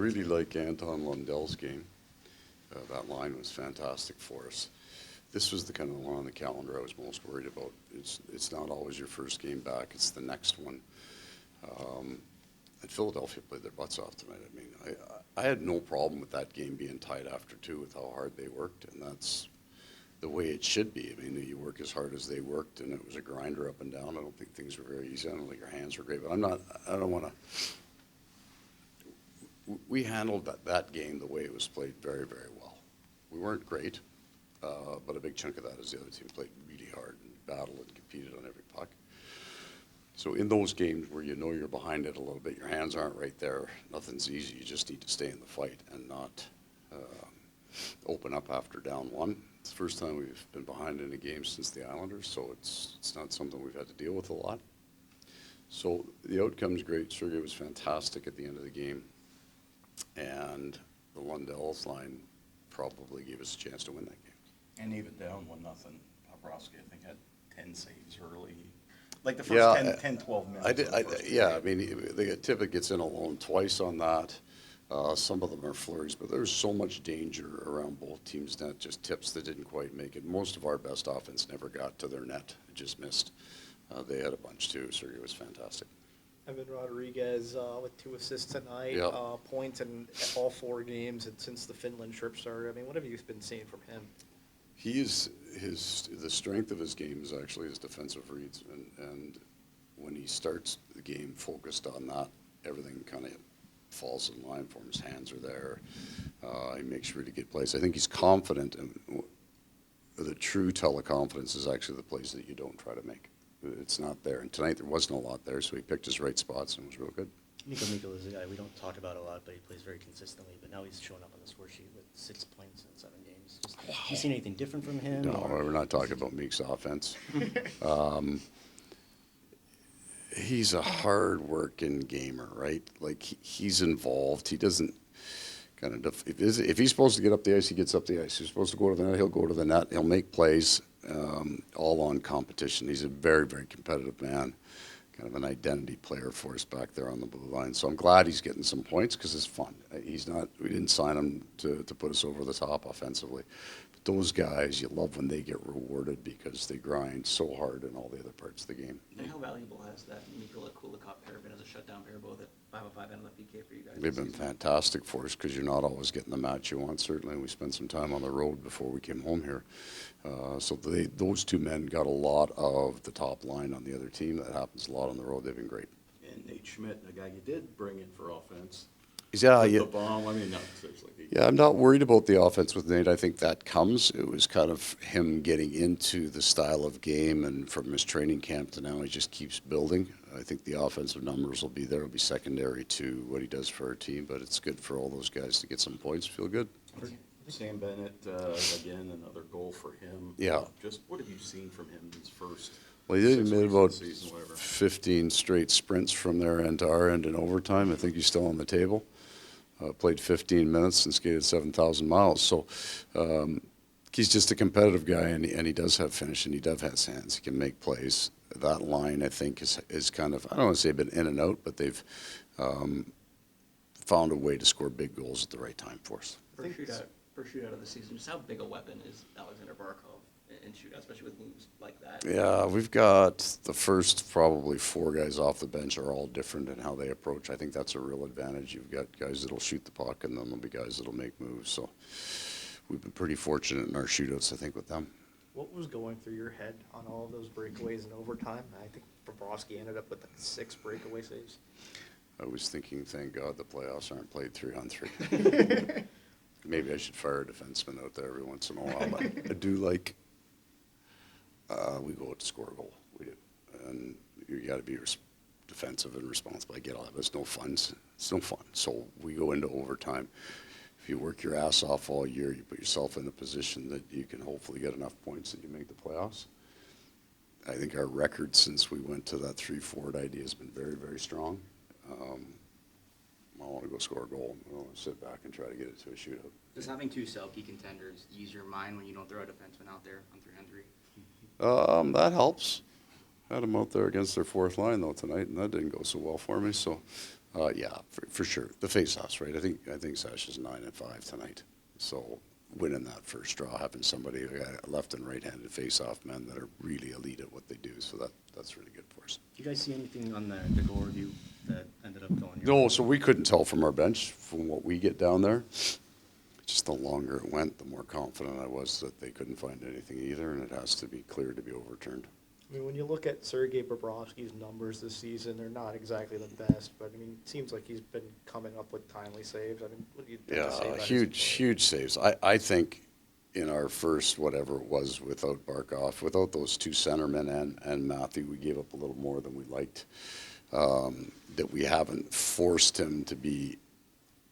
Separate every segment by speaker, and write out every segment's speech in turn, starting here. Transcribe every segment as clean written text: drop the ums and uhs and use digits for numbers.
Speaker 1: really like Anton Lundell's game. That line was fantastic for us. This was the kind of one on the calendar I was most worried about. It's not always your first game back, it's the next one. And Philadelphia played their butts off tonight. I mean, I had no problem with that game being tied after two with how hard they worked, and that's the way it should be. I mean, you work as hard as they worked, and it was a grinder up and down. I don't think things were very easy. I don't think our hands were great, but I don't want to. We handled that game the way it was played very, very well. We weren't great, but a big chunk of that is the other team played really hard and battled and competed on every puck. So in those games where you know you're behind it a little bit, your hands aren't right there, nothing's easy. You just need to stay in the fight and not open up after down one. It's the first time we've been behind in a game since the Islanders, so it's not something we've had to deal with a lot. So the outcome's great. Sergei was fantastic at the end of the game. And the Lundell's line probably gave us a chance to win that game.
Speaker 2: And even down 1-0, Bobrovsky, I think, had 10 saves early. Like the first 10, 12 minutes.
Speaker 1: I mean, Tippett gets in alone twice on that. Some of them are flurries, but there's so much danger around both teams' net, just tips that didn't quite make it. Most of our best offense never got to their net. It just missed. They had a bunch, too. Sergei was fantastic.
Speaker 3: Evan Rodrigues with 2 assists tonight,
Speaker 1: Yep.
Speaker 3: Points in all 4 games and since the Finland trip started. I mean, what have you been seeing from him?
Speaker 1: The strength of his game is actually his defensive reads, and when he starts the game focused on that, everything kind of falls in line for him. His hands are there. He makes really good plays. I think he's confident, and the true tell of confidence is actually the plays that you don't try to make. It's not there, and tonight there wasn't a lot there, so he picked his right spots and was real good.
Speaker 4: Mikko is a guy we don't talk about a lot, but he plays very consistently. But now he's showing up on the score sheet with 6 points in 7 games. Just, wow. Have you seen anything different from him?
Speaker 1: No, we're not talking about Meek's offense. He's a hard-working gamer, right? Like, he's involved. He doesn't kind of if he's supposed to get up the ice, he gets up the ice. If he's supposed to go to the net, he'll go to the net. He'll make plays, all on competition. He's a very, very competitive man. Kind of an identity player for us back there on the blue line. So I'm glad he's getting some points because it's fun. We didn't sign him to put us over the top offensively. But those guys, you love when they get rewarded because they grind so hard in all the other parts of the game.
Speaker 5: And how valuable has that Nikola Kulikov pair been as a shutdown pair, both at 505 and on the PK for you guys?
Speaker 1: They've been fantastic for us because you're not always getting the match you want. Certainly, we spent some time on the road before we came home here. So those two men got a lot of the top line on the other team. That happens a lot on the road. They've been great.
Speaker 2: And Nate Schmidt, a guy you did bring in for offense.
Speaker 1: The
Speaker 2: bomb. I mean, no, seriously.
Speaker 1: Yeah, I'm not worried about the offense with Nate. I think that comes. It was kind of him getting into the style of game, and from his training camp to now, he just keeps building. I think the offensive numbers will be there. It'll be secondary to what he does for our team, but it's good for all those guys to get some points, feel good.
Speaker 2: Sam Bennett, again, another goal for him.
Speaker 1: Yeah.
Speaker 2: Just what have you seen from him in his first?
Speaker 1: Well, he made about
Speaker 2: season,
Speaker 1: 15 straight sprints from their end to our end in overtime. I think he's still on the table. Played 15 minutes and skated 7,000 miles. So he's just a competitive guy, and he does have finish, and he does have hands. He can make plays. That line, I think, is kind of, I don't want to say been in and out, but they've found a way to score big goals at the right time for us.
Speaker 5: First shootout of the season, just how big a weapon is Alexander Barkov in shootout, especially with moves like that?
Speaker 1: Yeah, we've got the first probably 4 guys off the bench are all different in how they approach. I think that's a real advantage. You've got guys that'll shoot the puck, and then there'll be guys that'll make moves. So we've been pretty fortunate in our shootouts, I think, with them.
Speaker 3: What was going through your head on all of those breakaways in overtime? I think Bobrovsky ended up with 6 breakaway saves.
Speaker 1: I was thinking, thank God the playoffs aren't played 3-on-3. Maybe I should fire a defenseman out there every once in a while. But I do like, we go out to score a goal. We do. And you got to be defensive and responsible. I get all that, but it's no fun. It's no fun. So we go into overtime. If you work your ass off all year, you put yourself in a position that you can hopefully get enough points that you make the playoffs. I think our record since we went to that 3-forward idea has been very, very strong. I want to go score a goal. I want to sit back and try to get it to a shootout.
Speaker 6: Does having 2 Selke contenders ease your mind when you don't throw a defenseman out there on 3-on-3?
Speaker 1: That helps. Had them out there against their 4th line, though, tonight, and that didn't go so well for me. So Yeah, for sure. The face-offs, right? I think Sasha's 9-5 tonight. So winning that first draw, having somebody left and right-handed face-off men that are really elite at what they do. So that's really good for us.
Speaker 4: Do you guys see anything on the goal review that ended up going your
Speaker 1: No,
Speaker 4: way?
Speaker 1: so we couldn't tell from our bench, from what we get down there. Just the longer it went, the more confident I was that they couldn't find anything either, and it has to be clear to be overturned.
Speaker 3: I mean, when you look at Sergei Bobrovsky's numbers this season, they're not exactly the best, but I mean, it seems like he's been coming up with timely saves. I mean, what do you have to say
Speaker 1: Yeah,
Speaker 3: about his
Speaker 1: huge saves. I think in our first, whatever it was, without Barkov, without those two centermen and Matthew, we gave up a little more than we liked. That we haven't forced him to be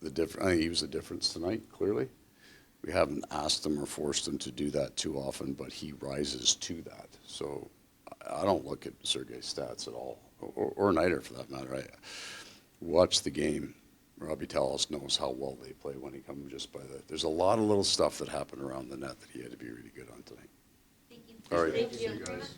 Speaker 1: the difference. I think he was the difference tonight, clearly. We haven't asked him or forced him to do that too often, but he rises to that. So I don't look at Sergei's stats at all, or Nider for that matter. I watch the game. Robbie Tallis knows how well they play when he comes just by the. There's a lot of little stuff that happened around the net that he had to be really good on tonight.
Speaker 7: Thank you.
Speaker 1: All right.
Speaker 7: Thank you.
Speaker 1: guys.